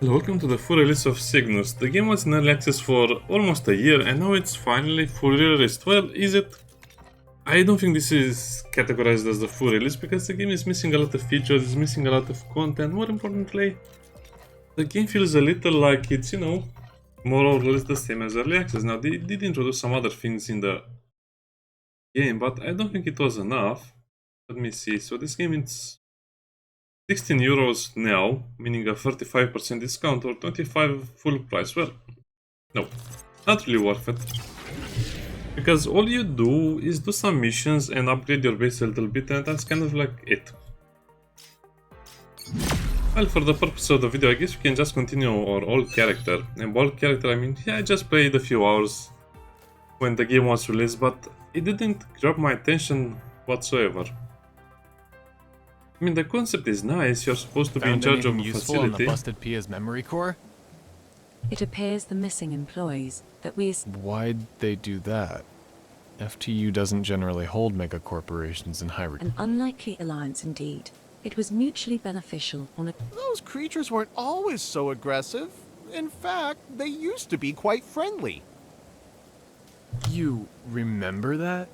Welcome to the full release of Cygnus. The game was in early access for almost a year and now it's finally fully released. Well, is it? I don't think this is categorized as the full release because the game is missing a lot of features, it's missing a lot of content. More importantly, the game feels a little like it's, more or less the same as early access. Now, they did introduce some other things in the game, but I don't think it was enough. Let me see. So this game is 16 euros now, meaning a 35% discount, or 25 full price. Well, no, not really worth it. Because all you do is do some missions and upgrade your base a little bit, and that's kind of like it. Well, for the purpose of the video, I guess we can just continue our old character. And old character, I mean, yeah, I just played a few hours when the game was released, but it didn't grab my attention whatsoever. I mean, the concept is nice. You're supposed to be in charge of a facility. On the busted Pia's memory core? It appears the missing employees that we... Why'd they do that? FTU doesn't generally hold mega corporations in high regard. An unlikely alliance indeed. It was mutually beneficial on a... Those creatures weren't always so aggressive. In fact, they used to be quite friendly. You remember that?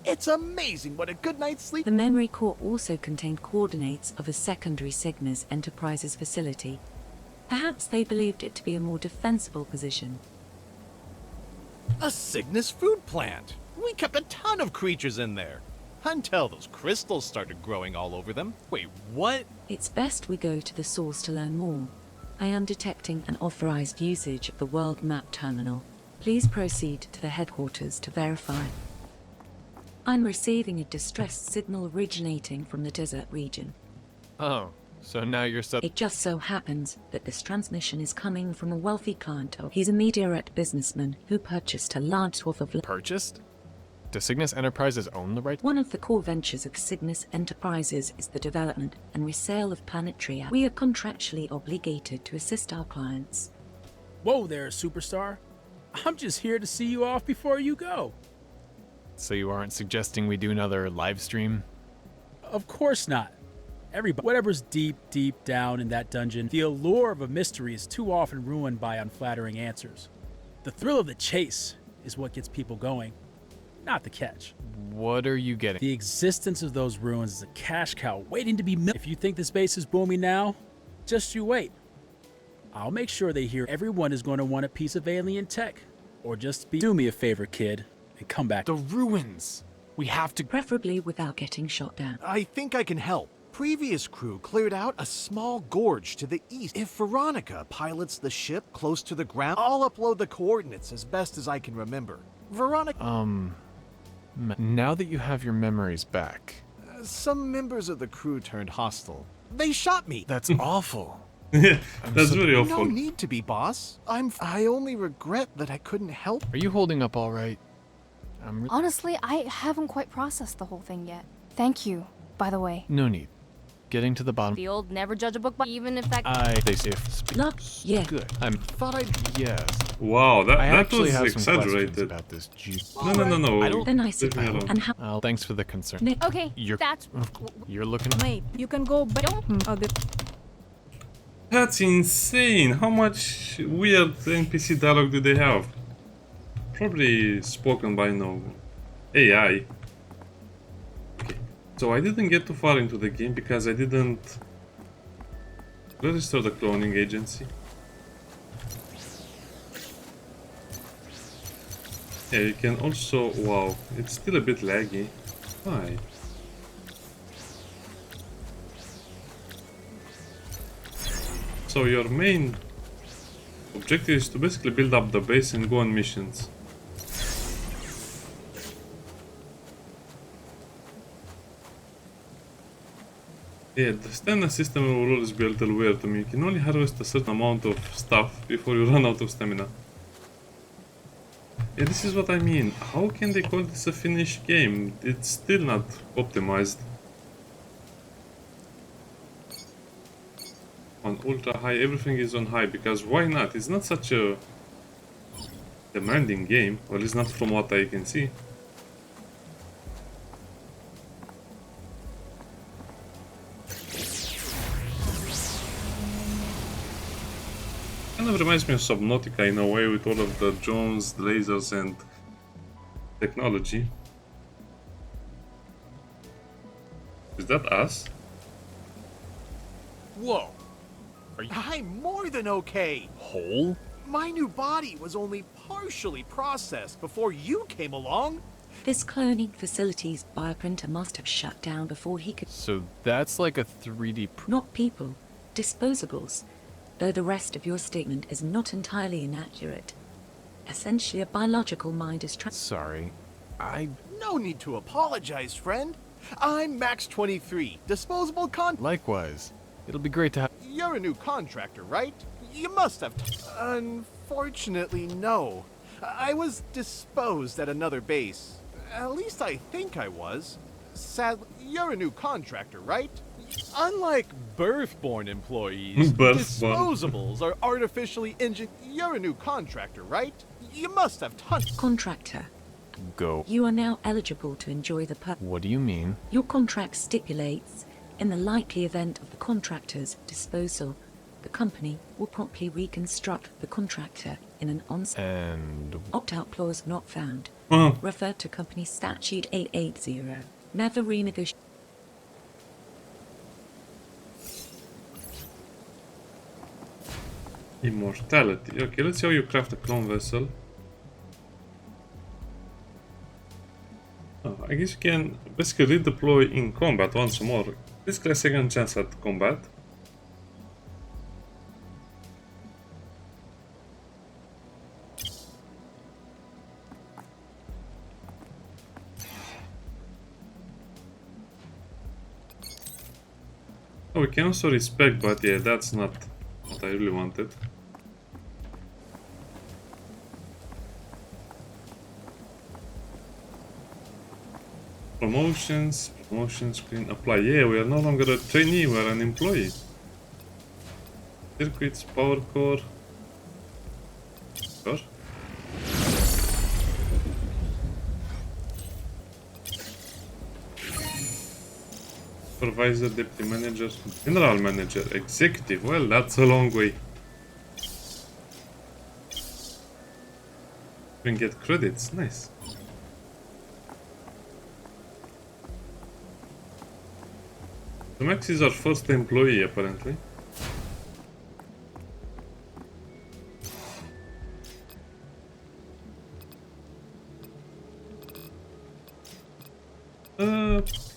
It's amazing what a good night's sleep... The memory core also contained coordinates of a secondary Cygnus Enterprises facility. Perhaps they believed it to be a more defensible position. A Cygnus food plant. We kept a ton of creatures in there. Until those crystals started growing all over them. Wait, what? It's best we go to the source to learn more. I am detecting an authorized usage of the world map terminal. Please proceed to the headquarters to verify. I'm receiving a distress signal originating from the desert region. Oh, so now you're It just so happens that this transmission is coming from a wealthy client. He's a meteorite businessman who purchased a large swath of... Purchased? Does Cygnus Enterprises own the right? One of the core ventures of Cygnus Enterprises is the development and resale of planetary... We are contractually obligated to assist our clients. Whoa there, superstar. I'm just here to see you off before you go. So you aren't suggesting we do another live stream? Of course not. Everybody, whatever's deep down in that dungeon, the allure of a mystery is too often ruined by unflattering answers. The thrill of the chase is what gets people going, not the catch. What are you getting? The existence of those ruins is a cash cow waiting to be milked. If you think the space is booming now, just you wait. I'll make sure they hear everyone is going to want a piece of alien tech. Or just do me a favor, kid, and come back. The ruins! We have to... Preferably without getting shot down. I think I can help. Previous crew cleared out a small gorge to the east. If Veronica pilots the ship close to the ground, I'll upload the coordinates as best as I can remember. Veronica... Now that you have your memories back... some members of the crew turned hostile. They shot me! That's awful. Yeah, that's very awful. No need to be, boss. I only regret that I couldn't help. Are you holding up all right? Honestly, I haven't quite processed the whole thing yet. Thank you, by the way. No need. Getting to the bottom... The old never judge a book by even if that... They say if... Luck, yeah. Good. Thought I'd... Yes. Wow, that actually was have some questions exaggerated. about this juice. No. Then I suppose. Leave me alone. And how... Oh, thanks for the concern. Nick, Okay, You're looking... Wait, you can go back. That's insane! How much weird NPC dialogue do they have? Probably spoken by no AI. Okay, so I didn't get too far into the game because I didn't register the cloning agency. Yeah, you can also... wow, it's still a bit laggy. Why? So your main objective is to basically build up the base and go on missions. Yeah, the standard system will always be a little weird to me. You can only harvest a certain amount of stuff before you run out of stamina. Yeah, this is what I mean. How can they call this a finished game? It's still not optimized. On ultra high, everything is on high, because why not? It's not such a demanding game, or at least not from what I can see. Kind of reminds me of Subnautica in a way, with all of the drones, the lasers, and technology. Is that us? Whoa. I'm more than okay. Hole? My new body was only partially processed before you came along. This cloning facility's bioprinter must have shut down before he could. So that's like a 3D Not people, disposables. Though the rest of your statement is not entirely inaccurate. Essentially, a biological mind is Sorry. No need to apologize, friend. I'm Max 23, disposable Likewise. It'll be great to have... You're a new contractor, right? You must have. Unfortunately, no. I was disposed at another base. At least I think I was. Sadly, you're a new contractor, right? Unlike birthborn employees, Birthborn. disposables are artificially engineered. You're a new contractor, right? You must have tons. contractor. Go. You are now eligible to enjoy the What do you mean? Your contract stipulates, in the likely event of the contractor's disposal, the company will promptly reconstruct the contractor in an on-site And... opt-out clause not found. Oh, Refer to Company Statute 880. Never renegotiate. immortality. Okay, let's see how you craft a clone vessel. Oh, I guess you can basically redeploy in combat once more. Basically a second chance at combat. Oh, we can also respect, but yeah, that's not what I really wanted. Promotions, screen, apply. Yeah, we are no longer a trainee, we are an employee. Circuits, power core. Sure. Supervisor, deputy manager, general manager, executive. Well, that's a long way. We can get credits, nice. So Max is our first employee, apparently.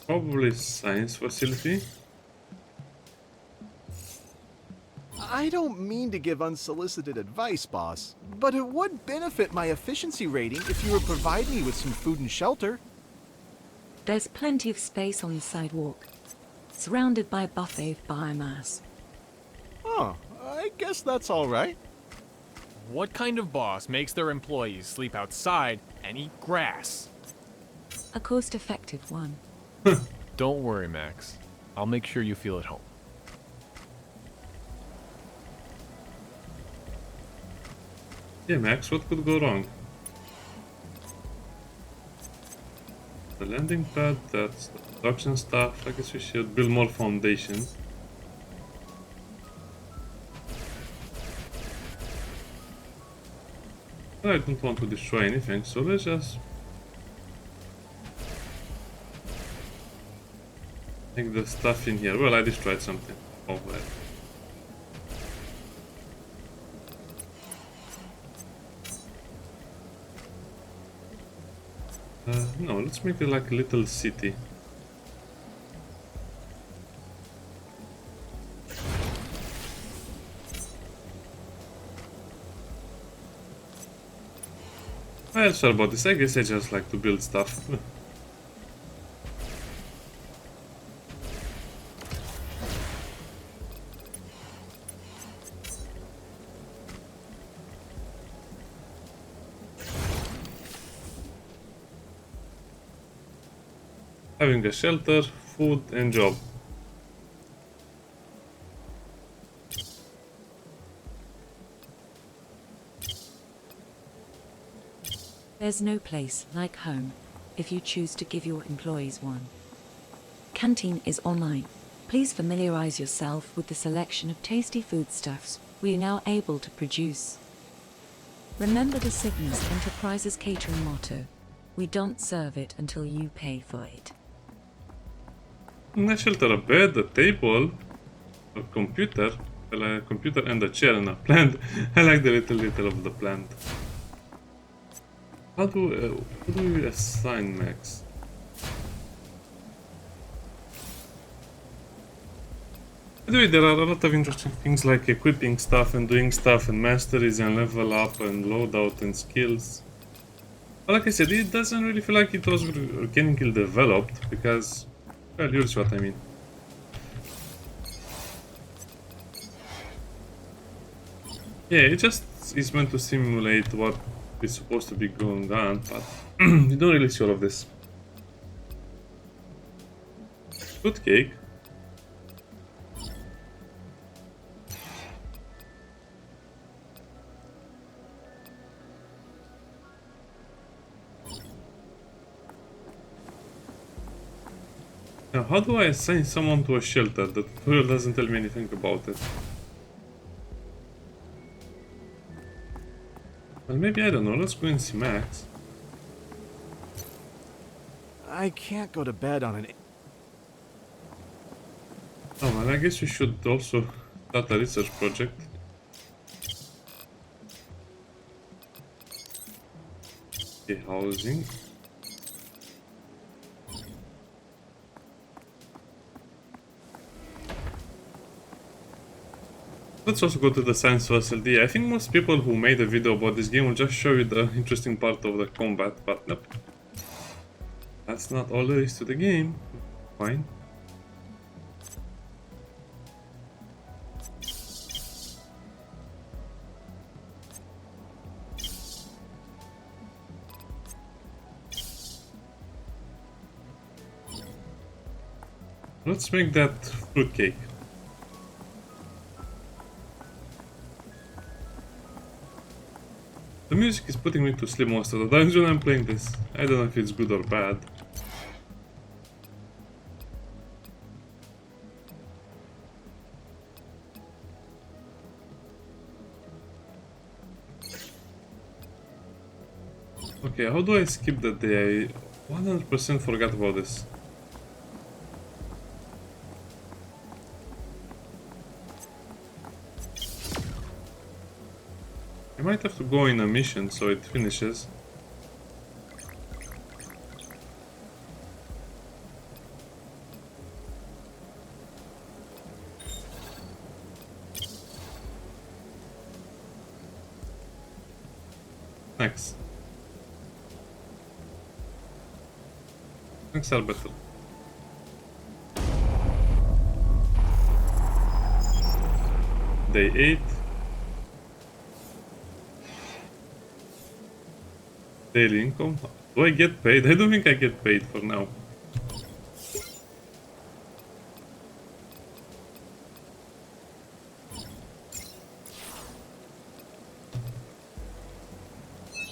Probably science facility. I don't mean to give unsolicited advice, boss, but it would benefit my efficiency rating if you would provide me with some food and shelter. There's plenty of space on the sidewalk, surrounded by a buffet of biomass. Oh, I guess that's all right. What kind of boss makes their employees sleep outside and eat grass? A cost-effective one. Don't worry, Max. I'll make sure you feel at home. Yeah, Max, what could go wrong? The landing pad, that's the production stuff. I guess we should build more foundations. I don't want to destroy anything, so let's just make the stuff in here. Well, I destroyed something over there. No, let's make it like a little city. Well, sure about this. I guess I just like to build stuff. Having a shelter, food, and job. There's no place like home if you choose to give your employees one. Canteen is online. Please familiarize yourself with the selection of tasty foodstuffs We are now able to produce. Remember the Cygnus Enterprises catering motto. We don't serve it until you pay for it. A shelter, a bed, a table, a computer, a computer and a chair and a plant. I like the little detail of the plant. How do we assign max? Anyway, there are a lot of interesting things like equipping stuff and doing stuff and masteries and level up and loadout and skills. But like I said, it doesn't really feel like it was organically developed because, well, you'll see what I mean. Yeah, it just is meant to simulate what is supposed to be going on, but you don't really see all of this. Good cake. Now, how do I assign someone to a shelter? The tutorial doesn't tell me anything about it. Well, maybe, I don't know, let's go and see Max. I can't go to bed on an... Oh, well, I guess we should also start a research project. Okay, housing. Let's also go to the science facility. I think most people who made a video about this game will just show you the interesting part of the combat, but nope. That's not all there is to the game. Fine. Let's make that fruitcake. The music is putting me to sleep most of the times when I'm playing this. I don't know if it's good or bad. Okay, how do I skip that day? I 100% forgot about this. I might have to go in a mission so it finishes. Next. Next are better. Day 8. Daily income? Do I get paid? I don't think I get paid for now.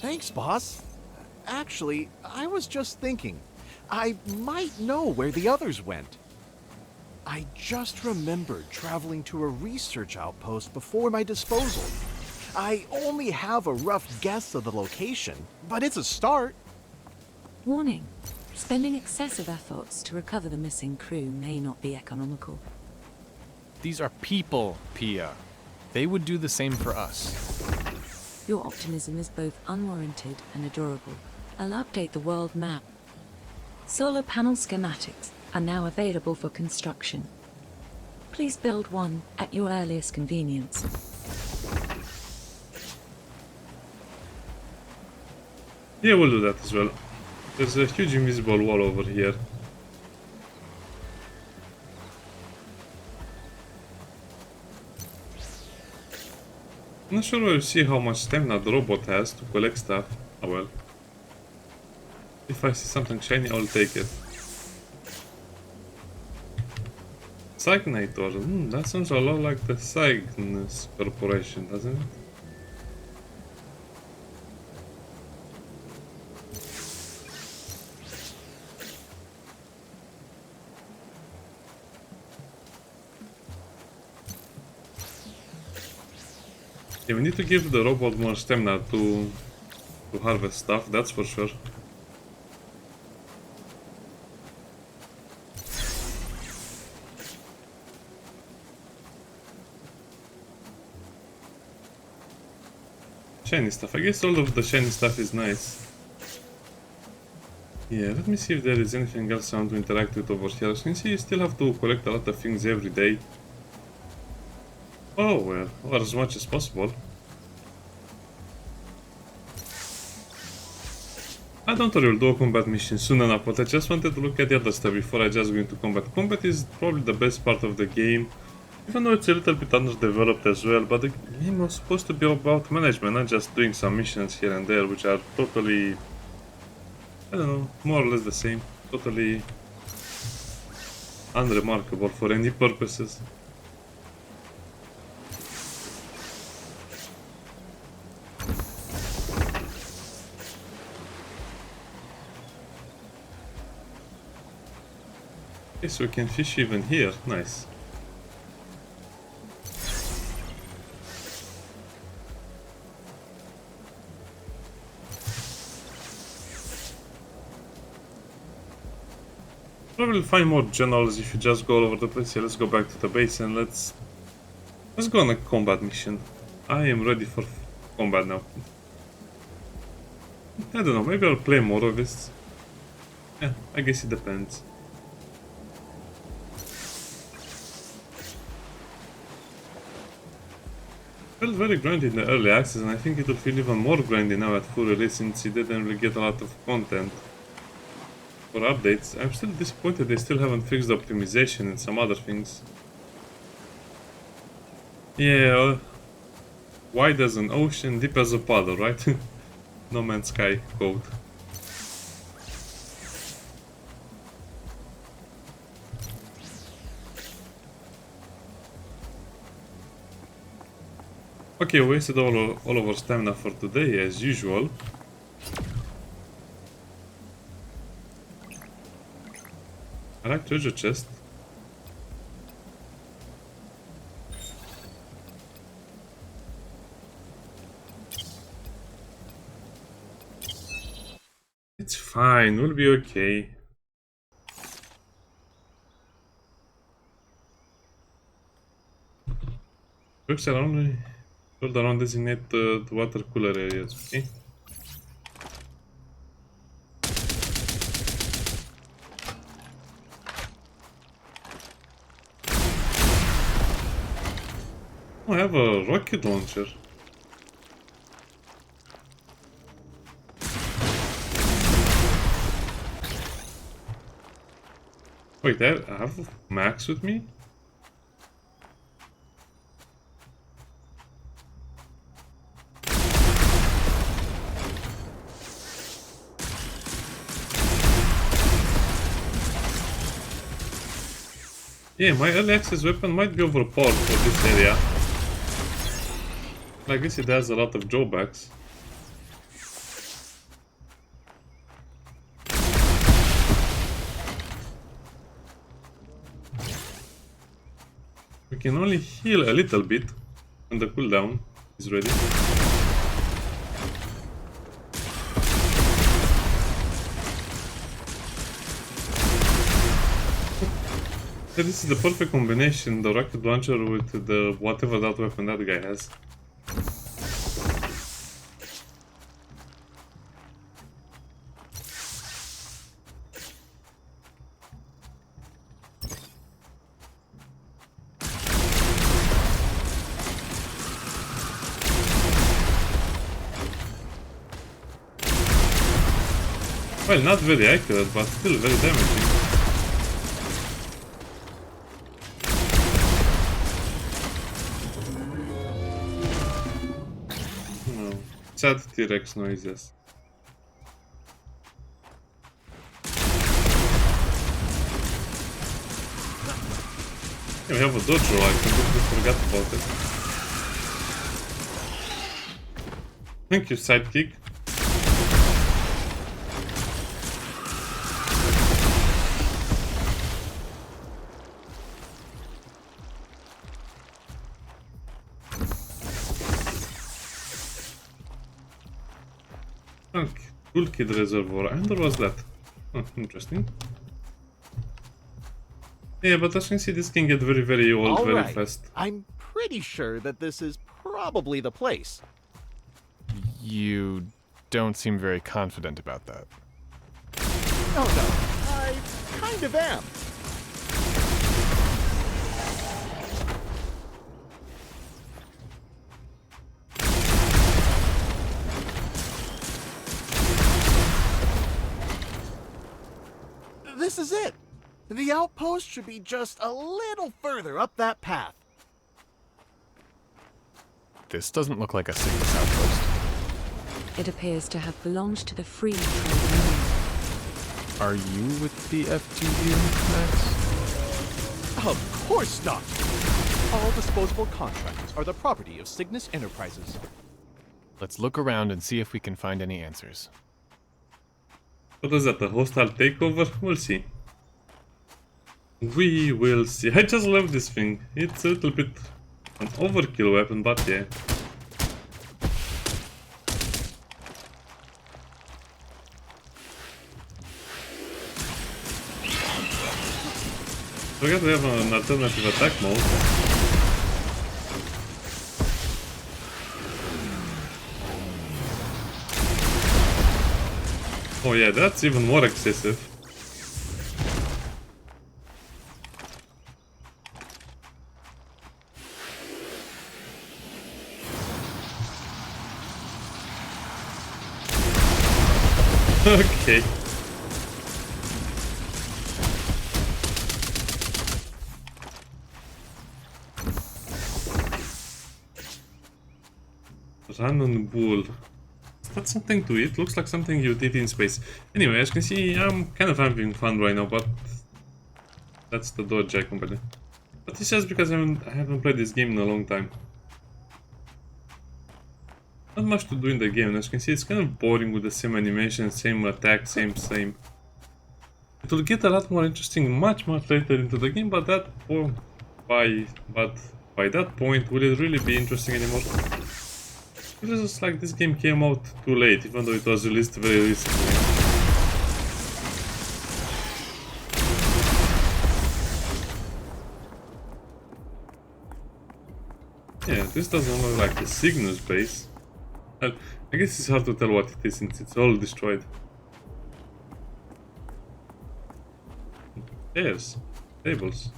Thanks, boss. Actually, I was just thinking. I might know where the others went. I just remembered traveling to a research outpost before my disposal. I only have a rough guess of the location, but it's a start. Warning. Spending excessive efforts to recover the missing crew may not be economical. These are people, Pia. They would do the same for us. Your optimism is both unwarranted and adorable. I'll update the world map. Solar panel schematics are now available for construction. Please build one at your earliest convenience. Yeah, we'll do that as well. There's a huge invisible wall over here. I'm not sure we'll see how much stamina the robot has to collect stuff. Oh well. If I see something shiny, I'll take it. Cygnator. That sounds a lot like the Cygnus Corporation, doesn't it? Yeah, we need to give the robot more stamina to harvest stuff, that's for sure. Shiny stuff. I guess all of the shiny stuff is nice. Yeah, let me see if there is anything else I want to interact with over here. As you can see, you still have to collect a lot of things every day. Oh well, or as much as possible. I don't worry, we'll do a combat mission soon enough, but I just wanted to look at the other stuff before I just go into combat. Combat is probably the best part of the game, even though it's a little bit underdeveloped as well, but the game was supposed to be about management, not just doing some missions here and there, which are totally, I don't know, more or less the same. Totally unremarkable for any purposes. Okay, so we can fish even here, nice. Probably find more generals if you just go all over the place. Yeah, let's go back to the base and let's go on a combat mission. I am ready for combat now. I don't know, maybe I'll play more of this. Yeah, I guess it depends. Felt very grindy in the early access, and I think it will feel even more grindy now at full release since it didn't really get a lot of content for updates. I'm still disappointed they still haven't fixed the optimization and some other things. Yeah, wide as an ocean, deep as a puddle, right? No Man's Sky code. Okay, we wasted all of our stamina for today, as usual. I like treasure chest. It's fine, we'll be okay. Looks around. Hold around, designate the water cooler areas, okay? Oh, I have a rocket launcher. Wait, I have Max with me? Yeah, my early access weapon might be overpowered for this area. I guess it has a lot of drawbacks. We can only heal a little bit when the cooldown is ready. Yeah, this is the perfect combination, the rocket launcher with the whatever that weapon that guy has. Well, not very accurate, but still very damaging. Sad T-Rex noises. Yeah, we have a dodge roll, I completely forgot about it. Thank you, sidekick. Okay, toolkit reservoir. And what was that? Oh, interesting. Yeah, but as you can see, this can get very old All very right. fast. I'm pretty sure that this is probably the place. You don't seem very confident about that. Oh no, I kind of am. This is it. The outpost should be just a little further up that path. This doesn't look like a Cygnus outpost. It appears to have belonged to the free trade union. Are you with the FTU, Max? Of course not. All disposable contracts are the property of Cygnus Enterprises. Let's look around and see if we can find any answers. What is that, a hostile takeover? We'll see. We will see. I just love this thing. It's a little bit an overkill weapon, but yeah. Forgot we have an alternative attack mode. Oh yeah, that's even more excessive. Okay. Run on bull. That's something to eat. Looks like something you did in space. Anyway, as you can see, I'm kind of having fun right now, but that's the dodge I company. But it's just because I haven't played this game in a long time. Not much to do in the game. As you can see, it's kind of boring with the same animation, same attack, same. It will get a lot more interesting much later into the game, but by that point, will it really be interesting anymore? It was just like this game came out too late, even though it was released very recently. Yeah, this doesn't look like a Cygnus base. I guess it's hard to tell what it is since it's all destroyed. Chairs, tables.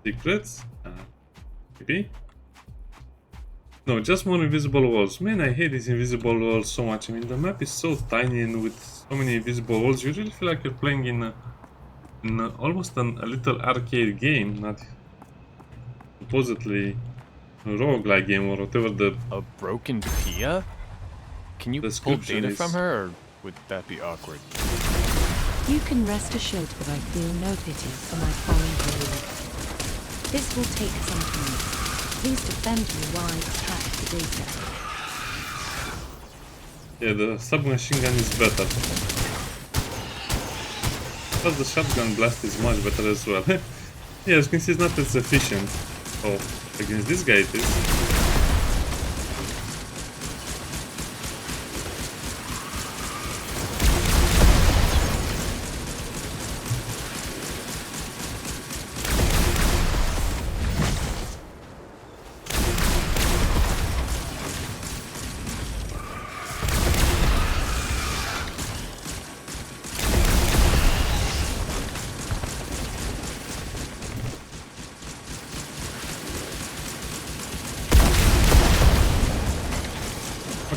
Secrets? Maybe? No, just more invisible walls. Man, I hate these invisible walls so much. I mean, the map is so tiny and with so many invisible walls, you really feel like you're playing in almost a little arcade game, not supposedly a roguelike game or whatever the... A broken Pia? Can you pull description data is. from her, or would that be awkward? You can rest assured that I feel no pity for my fallen colleague. This will take some time. Please defend me while I extract the data. Yeah, the submachine gun is better. But the shotgun blast is much better as well. Yeah, as you can see, it's not as efficient. Oh, against this guy it is.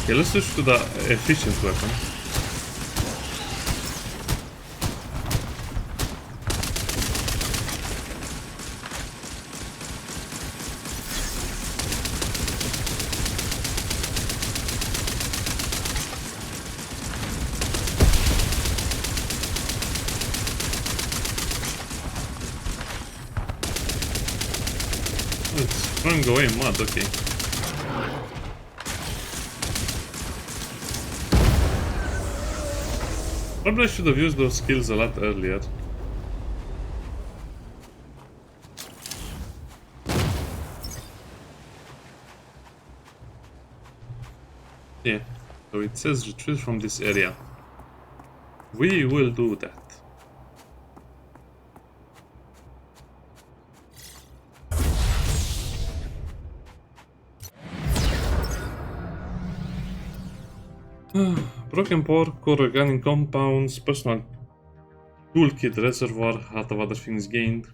Okay, let's switch to the efficient weapon. It's throwing away mud, okay. Probably I should have used those skills a lot earlier. Yeah, so it says retreat from this area. We will do that. Broken pork, organic compounds, personal toolkit reservoir, a lot of other things gained.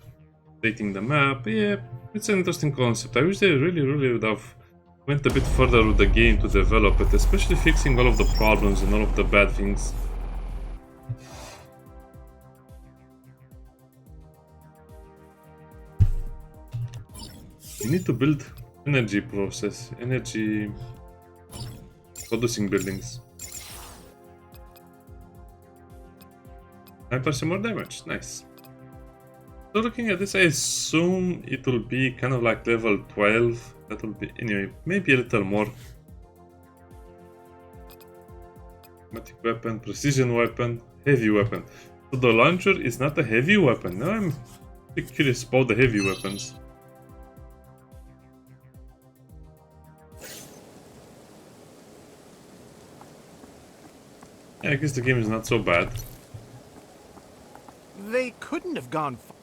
Updating the map, yeah, it's an interesting concept. I wish they really would have went a bit further with the game to develop it, especially fixing all of the problems and all of the bad things. You need to build energy producing buildings. 9% more damage, nice. So looking at this, I assume it will be kind of like level 12. That will be, anyway, maybe a little more. Automatic weapon, precision weapon, heavy weapon. So the launcher is not a heavy weapon. Now I'm a bit curious about the heavy weapons. Yeah, I guess the game is not so bad. They couldn't have gone far.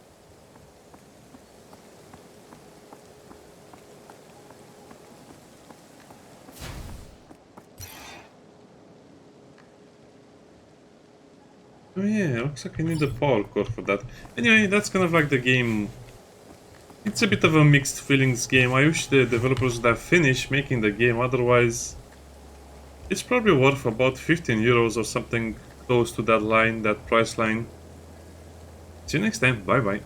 Oh yeah, looks like I need a power core for that. Anyway, that's kind of like the game. It's a bit of a mixed feelings game. I wish the developers would have finished making the game, otherwise it's probably worth about 15 euros or something close to that line, that price line. See you next time, bye bye.